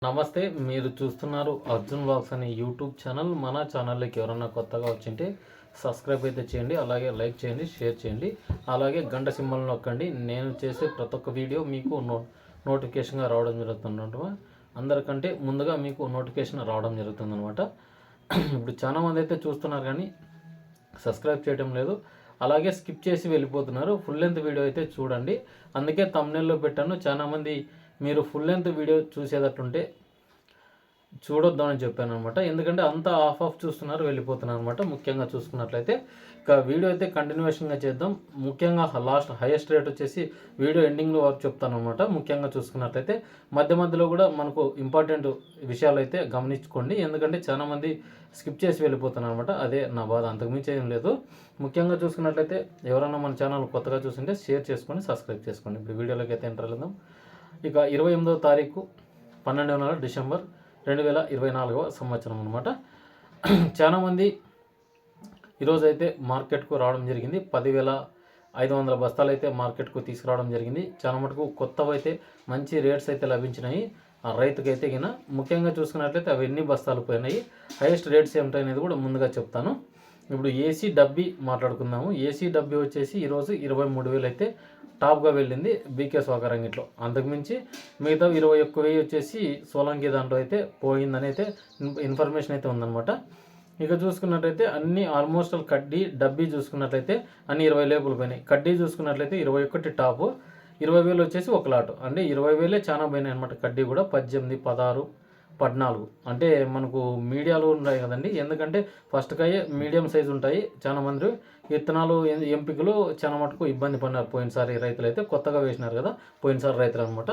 నమస్తే. మీరు చూస్తున్నారు అర్జున్ వ్లాగ్స్ అనే యూట్యూబ్ ఛానల్. మన ఛానల్లోకి ఎవరన్నా కొత్తగా వచ్చింటే సబ్స్క్రైబ్ అయితే చేయండి, అలాగే లైక్ చేయండి, షేర్ చేయండి, అలాగే గంట సింబల్ నొక్కండి. నేను చేసే ప్రతి ఒక్క వీడియో మీకు నోటిఫికేషన్గా రావడం జరుగుతుందన్నమాట. అందరికంటే ముందుగా మీకు నోటిఫికేషన్ రావడం జరుగుతుందన్నమాట. ఇప్పుడు చాలామంది అయితే చూస్తున్నారు కానీ సబ్స్క్రైబ్ చేయడం లేదు, అలాగే స్కిప్ చేసి వెళ్ళిపోతున్నారు. ఫుల్ లెంత్ వీడియో అయితే చూడండి, అందుకే థంబ్నెయిల్లో పెట్టాను. చాలామంది మీరు ఫుల్ లెంత్ వీడియో చూసేటట్టుంటే చూడొద్దు అని చెప్పాను అనమాట. ఎందుకంటే అంతా ఆఫ్ చూస్తున్నారు, వెళ్ళిపోతున్నారు అనమాట. ముఖ్యంగా చూసుకున్నట్లయితే ఇక వీడియో అయితే కంటిన్యూషన్గా చేద్దాం. ముఖ్యంగా లాస్ట్ హైయెస్ట్ రేట్ వచ్చేసి వీడియో ఎండింగ్లో వరకు చెప్తాను అనమాట. ముఖ్యంగా చూసుకున్నట్లయితే మధ్య మధ్యలో కూడా మనకు ఇంపార్టెంట్ విషయాలు అయితే గమనించుకోండి, ఎందుకంటే చాలామంది స్కిప్ చేసి వెళ్ళిపోతున్నారు అనమాట. అదే నా బాధ, అంతకుమించి ఏం లేదు. ముఖ్యంగా చూసుకున్నట్లయితే ఎవరైనా మన ఛానల్ కొత్తగా చూస్తుంటే షేర్ చేసుకొని సబ్స్క్రైబ్ చేసుకోండి. ఇప్పుడు వీడియోలోకి అయితే ఎంటర్ వెళ్దాం. ఇక 28వ తారీఖు 12వ నెల డిసెంబర్ 2024 సంవత్సరం అనమాట. చాలామంది ఈరోజు అయితే మార్కెట్కు రావడం జరిగింది. 10,500 బస్తాలు అయితే మార్కెట్కు తీసుకురావడం జరిగింది. చాలా మటుకు కొత్తవి అయితే మంచి రేట్స్ అయితే లభించినాయి ఆ రైతుకైతే గిన. ముఖ్యంగా చూసుకున్నట్లయితే అవి ఎన్ని బస్తాలు పోయినాయి, హైయెస్ట్ రేట్స్ ఏమిటనేది కూడా ముందుగా చెప్తాను. ఇప్పుడు ఏసీ డబ్బీ మాట్లాడుకుందాము. ఏసీ డబ్బీ వచ్చేసి ఈరోజు 23,000 అయితే టాప్గా వెళ్ళింది బీకే స్వాగర్ అంగిట్లో. అంతకుమించి మిగతా 21,000 వచ్చేసి సోలంకి దాంట్లో అయితే పోయిందని అయితే ఇన్ఫర్మేషన్ అయితే ఉందన్నమాట. ఇక చూసుకున్నట్లయితే అన్ని ఆల్మోస్ట్ కడ్డీ డబ్బీ చూసుకున్నట్లయితే అన్ని 20 లేపులు పోయినాయి. కడ్డీ చూసుకున్నట్లయితే 21 టాపు, 20,000 వచ్చేసి ఒక లాటు, అంటే 20,000 చాలా పోయినాయి అనమాట. కడ్డీ కూడా 18, 16, 14 అంటే మనకు మీడియాలు ఉన్నాయి కదండి. ఎందుకంటే ఫస్ట్కయ్యే మీడియం సైజు ఉంటాయి. చాలా మంది విత్తనాలు ఎంపికలు చాలా మటుకు ఇబ్బంది పడినారు పోయినసారి రైతులు అయితే. కొత్తగా వేసినారు కదా పోయినసారి రైతులు అనమాట.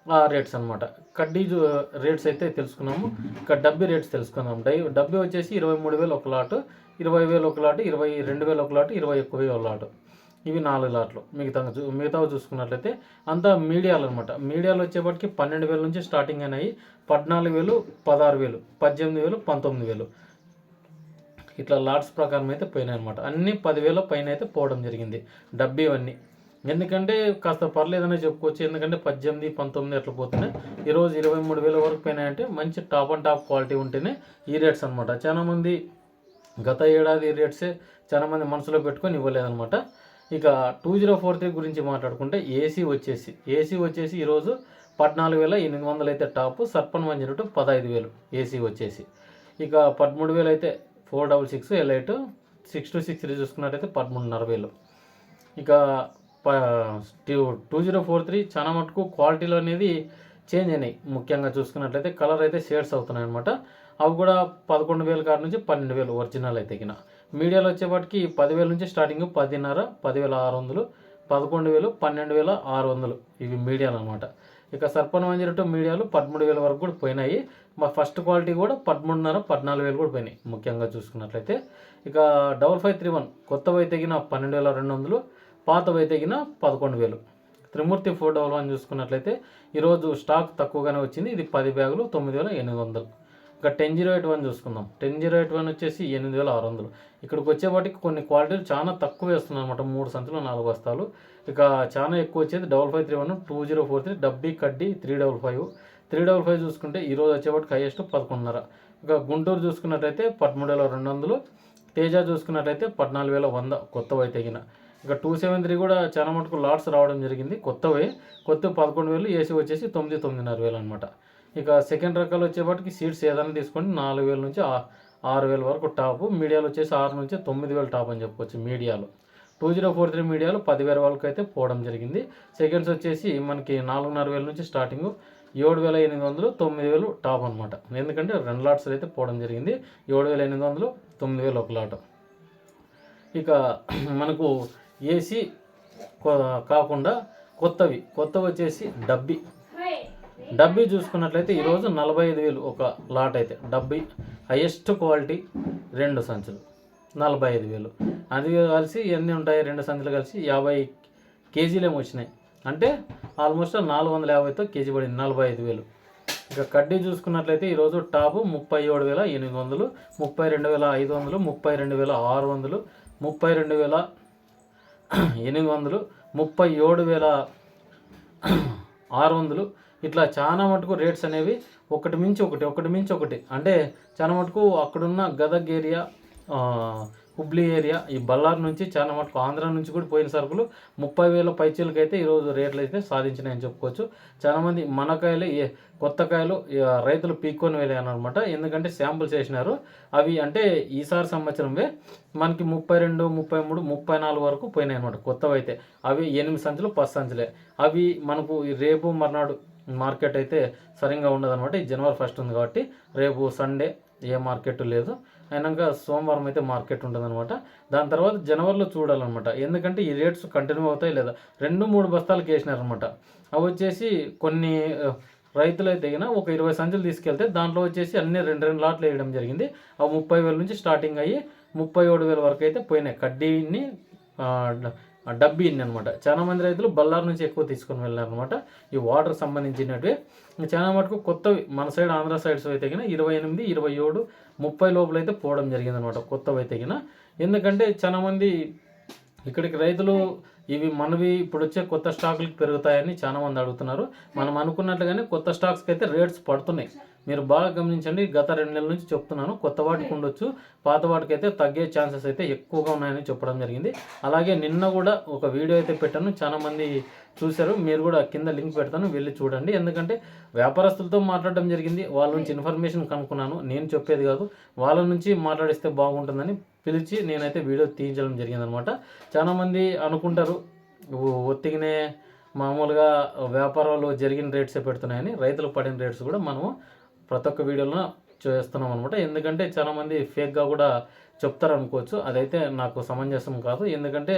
ఆ రేట్స్ అనమాట. కడ్డీ రేట్స్ అయితే తెలుసుకున్నాము. ఇక డబ్బీ రేట్స్ తెలుసుకుందాం. డబ్బీ వచ్చేసి 23,000 ఒక లాటు, 20,000 ఒక లాటు, 22,000 ఒక లాటు, 21,000 ఒక లాటు. ఇవి 4 లాట్లు. మిగతావి చూసుకున్నట్లయితే అంతా మీడియాలు అనమాట. మీడియాలు వచ్చేప్పటికి 12,000 నుంచి స్టార్టింగ్ అయినాయి. 14,000, 16,000, 18,000, 19,000 ఇట్లా లాట్స్ ప్రకారం అయితే పోయినాయి అనమాట. అన్నీ 10,000 పైన అయితే పోవడం జరిగింది డబ్బీ అన్నీ. ఎందుకంటే కాస్త పర్లేదనే చెప్పుకోవచ్చు, ఎందుకంటే 18, 19 అట్లా పోతున్నాయి. ఈరోజు 23,000 వరకు పోయినాయంటే మంచి టాప్ అండ్ టాప్ క్వాలిటీ ఉంటేనే ఈ రేట్స్ అనమాట. చాలామంది గత ఏడాది రేట్సే చాలామంది మనసులో పెట్టుకొని ఇవ్వలేదన్నమాట. ఇక 2043 గురించి మాట్లాడుకుంటే ఏసీ వచ్చేసి ఈరోజు 14,800 అయితే టాపు, సర్పన్ 102 15,000 ఏసీ వచ్చేసి. ఇక 13,000 అయితే 466 ఎలైట్, 6263 చూసుకున్నట్టయితే 13,500. ఇక 2043 చాలా మటుకు క్వాలిటీలు అనేది చేంజ్ అయినాయి. ముఖ్యంగా చూసుకున్నట్లయితే కలర్ అయితే షేడ్స్ అవుతున్నాయి అనమాట. అవి కూడా 11,000 కాడ నుంచి 12,000 ఒరిజినల్ అయితే కినా. మీడియాలో వచ్చేపాటికి 10,000 నుంచి స్టార్టింగ్ 10,500, 10,600, 11,000, 12,600 ఇవి మీడియాలు అనమాట. ఇక సర్పన్ 102 మీడియాలు 13,000 వరకు కూడా పోయినాయి. మా ఫస్ట్ క్వాలిటీ కూడా 13,500, 14,000 కూడా పోయినాయి ముఖ్యంగా చూసుకున్నట్లయితే. ఇక 5531 కొత్తవి తగిన 12,200, పాతవి తగిన 11,000. త్రిమూర్తి 411 చూసుకున్నట్లయితే ఈరోజు స్టాక్ తక్కువగానే వచ్చింది. ఇది 10 బ్యాగులు 9,800. ఇక 10,081 చూసుకుందాం. 10,081 వచ్చేసి 8,600. ఇక్కడికి వచ్చేవాటికి కొన్ని క్వాలిటీలు చాలా తక్కువ వేస్తున్నాయి అనమాట. 3 సంచులు 4 బస్తాలు. ఇక చాలా ఎక్కువ వచ్చేది 5531, 2043 డబ్బీ కడ్డీ 355. 355 చూసుకుంటే ఈరోజు వచ్చేవాటికి హైయెస్ట్ 11,500. ఇక గుంటూరు చూసుకున్నట్లయితే 13,200. తేజ చూసుకున్నట్లయితే 14,100 కొత్తవి తగిన. ఇక 273 కూడా చాలా మటుకు లాట్స్ రావడం జరిగింది. కొత్త 11,000, ఏసీ వచ్చేసి 9,500 అనమాట. ఇక సెకండ్ రకాలు వచ్చేపాటికి సీట్స్ ఏదైనా తీసుకోండి 4,000 నుంచి 6,000 వరకు టాపు. మీడియాలు వచ్చేసి 6 నుంచి 9,000 టాప్ అని చెప్పుకోవచ్చు మీడియాలు. 2043 మీడియాలు 10,000 వరకు అయితే పోవడం జరిగింది. సెకండ్స్ వచ్చేసి మనకి 4,500 నుంచి స్టార్టింగ్ 7,800, 9,000 టాప్ అనమాట. ఎందుకంటే 2 లాట్స్ అయితే పోవడం జరిగింది. 7,800, 9,000 ఒక లాట్. ఇక మనకు ఏసీ కాకుండా కొత్తవి వచ్చేసి డబ్బీ చూసుకున్నట్లయితే ఈరోజు 45,000 ఒక లాట్ అయితే. డబ్బీ హైయెస్ట్ క్వాలిటీ 2 సంచులు 45,000. అది కలిసి ఎన్ని ఉంటాయి, 2 సంచులు కలిసి 50 కేజీలేమో వచ్చినాయి. అంటే ఆల్మోస్ట్ 450తో కేజీ పడింది 45,000. ఇక కడ్డీ చూసుకున్నట్లయితే ఈరోజు టాపు 37,800, 32,500, 32,600, 32,800, 37,600, ఇట్లా చాలా మటుకు రేట్స్ అనేవి ఒకటి మించి ఒకటి అంటే చాలా మటుకు అక్కడున్న గదగ్ ఏరియా, హుబ్లీ ఏరియా, ఈ బళ్ళారి నుంచి చాలా మటుకు ఆంధ్ర నుంచి కూడా పోయిన సరుకులు 30,000 పైచీలకి అయితే ఈరోజు రేట్లు అయితే సాధించినాయని చెప్పుకోవచ్చు. చాలామంది మన కాయలు కొత్త కాయలు రైతులు పీక్కొని వెళ్ళాను అనమాట. ఎందుకంటే శాంపుల్స్ వేసినారు. అవి అంటే ఈసారి సంవత్సరంవే మనకి 32, 33, 34 వరకు పోయినాయి అనమాట కొత్తవి అయితే. అవి 8 సంచులు 10 సంచులే. అవి మనకు రేపు మర్నాడు మార్కెట్ అయితే సరిగ్గా ఉండదన్నమాట. ఈ జనవరి 1 ఉంది కాబట్టి రేపు సండే ఏ మార్కెట్ లేదు. అయినాక సోమవారం అయితే మార్కెట్ ఉంటుందన్నమాట. దాని తర్వాత జనవరిలో చూడాలన్నమాట. ఎందుకంటే ఈ రేట్స్ కంటిన్యూ అవుతాయి లేదా 2-3 బస్తాలకు వేసినారనమాట. అవి వచ్చేసి కొన్ని రైతులు అయితే ఒక 20 సంచులు తీసుకెళ్తే దాంట్లో వచ్చేసి అన్ని 2 లాట్లు వేయడం జరిగింది. అవి 30,000 నుంచి స్టార్టింగ్ అయ్యి 37,000 వరకు అయితే పోయినాయి. కడ్డీని డబ్బీని అనమాట. చాలా మంది రైతులు బళ్ళారి నుంచి ఎక్కువ తీసుకొని వెళ్ళారనమాట. ఈ వాటర్ సంబంధించినవి చాలా మటుకు కొత్తవి మన సైడ్ ఆంధ్ర సైడ్స్ అయితే 28, 27, 30 లోపల అయితే పోవడం జరిగిందనమాట కొత్తవి అయితే. ఎందుకంటే చాలా మంది ఇక్కడికి రైతులు ఇవి మనవి ఇప్పుడు వచ్చే కొత్త స్టాకులకు పెరుగుతాయని చాలా మంది అడుగుతున్నారు. మనం అనుకున్నట్లుగానే కొత్త స్టాక్స్కి అయితే రేట్స్ పడుతున్నాయి. మీరు బాగా గమనించండి. గత 2 నెలల నుంచి చెప్తున్నాను. కొత్త వాటికి ఉండొచ్చు, పాత వాటికి అయితే తగ్గే ఛాన్సెస్ అయితే ఎక్కువగా ఉన్నాయని చెప్పడం జరిగింది. అలాగే నిన్న కూడా ఒక వీడియో అయితే పెట్టాను, చాలా మంది చూశారు. మీరు కూడా కింద లింక్ పెడతాను, వెళ్ళి చూడండి. ఎందుకంటే వ్యాపారస్తులతో మాట్లాడడం జరిగింది, వాళ్ళ నుంచి ఇన్ఫర్మేషన్ కనుక్కున్నాను. నేను చెప్పేది కాదు, వాళ్ళ నుంచి మాట్లాడిస్తే బాగుంటుందని పిలిచి నేనైతే వీడియో తీయించడం జరిగిందనమాట. చాలామంది అనుకుంటారు ఒత్తిగినే మామూలుగా వ్యాపారాలు జరిగిన రేట్సే పెడుతున్నాయని. రైతులు పడిన రేట్స్ కూడా మనము ప్రతి ఒక్క వీడియోలో చేస్తున్నాం అనమాట. ఎందుకంటే చాలామంది ఫేక్గా కూడా చెప్తారు అనుకోవచ్చు. అదైతే నాకు సమంజసం కాదు. ఎందుకంటే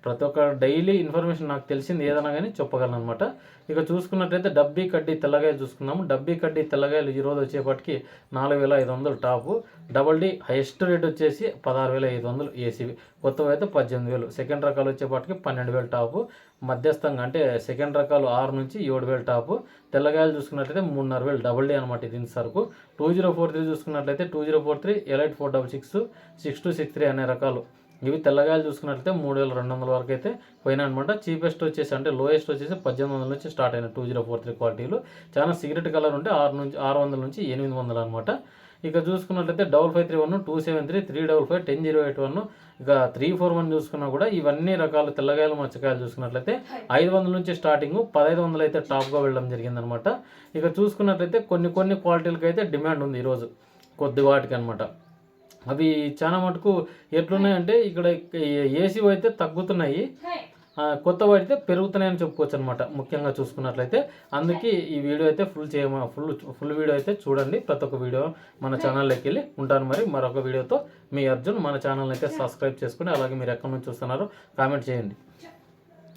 ప్రతి ఒక్క డైలీ ఇన్ఫర్మేషన్ నాకు తెలిసింది ఏదైనా కానీ చెప్పగలను అనమాట. ఇక చూసుకున్నట్లయితే డబ్బీ కడ్డీ తెల్లగాయలు చూసుకున్నాము. డబ్బీ కడ్డీ తెల్లగాయలు ఈరోజు వచ్చేపటికి 4,500 టాపు. డబల్ డి హైయెస్ట్ రేట్ వచ్చేసి 16,500 ఏసీవి. కొత్తవి అయితే 18,000. సెకండ్ రకాలు వచ్చేపటికి 12,000 టాపు. మధ్యస్థంగా అంటే సెకండ్ రకాలు 6 నుంచి 7,000 టాపు. తెల్లగాయలు చూసుకున్నట్లయితే 3,500 డబల్ డి అనమాట. దీని సరుకు 2043 చూసుకున్నట్లయితే 2043, ఎలైట్ 466, 6263 అనే రకాలు. ఇవి తెల్లగాయలు చూసుకున్నట్లయితే 3,200 వరకు అయితే పోయినా అనమాట. చీపెస్ట్ వచ్చేసి అంటే లోయెస్ట్ వచ్చేసి 1800 నుంచి స్టార్ట్ అయిన 2043 క్వాలిటీలు. చాలా సిగరెట్ కలర్ ఉంటే 600 నుంచి 800 అనమాట. ఇక చూసుకున్నట్లయితే 5531, 273, 355, 10081, ఇక 341 చూసుకున్నా కూడా ఇవన్నీ రకాలు తెల్లగాయలు మచ్చకాయలు చూసుకున్నట్లయితే 500 నుంచి స్టార్టింగ్ 1,500 అయితే టాప్గా వెళ్ళడం జరిగిందనమాట. ఇక చూసుకున్నట్లయితే కొన్ని క్వాలిటీలకు అయితే డిమాండ్ ఉంది ఈరోజు కొద్ది వాటికి అనమాట. అవి చాలా మటుకు ఎట్లున్నాయంటే ఇక్కడ ఏసీ అయితే తగ్గుతున్నాయి, కొత్త వాటితే పెరుగుతున్నాయని చెప్పుకోవచ్చు అనమాట. ముఖ్యంగా చూసుకున్నట్లయితే అందుకే ఈ వీడియో అయితే ఫుల్ వీడియో అయితే చూడండి. ప్రతి ఒక్క వీడియో మన ఛానల్లోకి వెళ్ళి ఉంటాను. మరి మరొక వీడియోతో మీ అర్జున్. మన ఛానల్ అయితే సబ్స్క్రైబ్ చేసుకుని అలాగే మీరు ఎక్కడి నుంచి చూస్తున్నారో కామెంట్ చేయండి.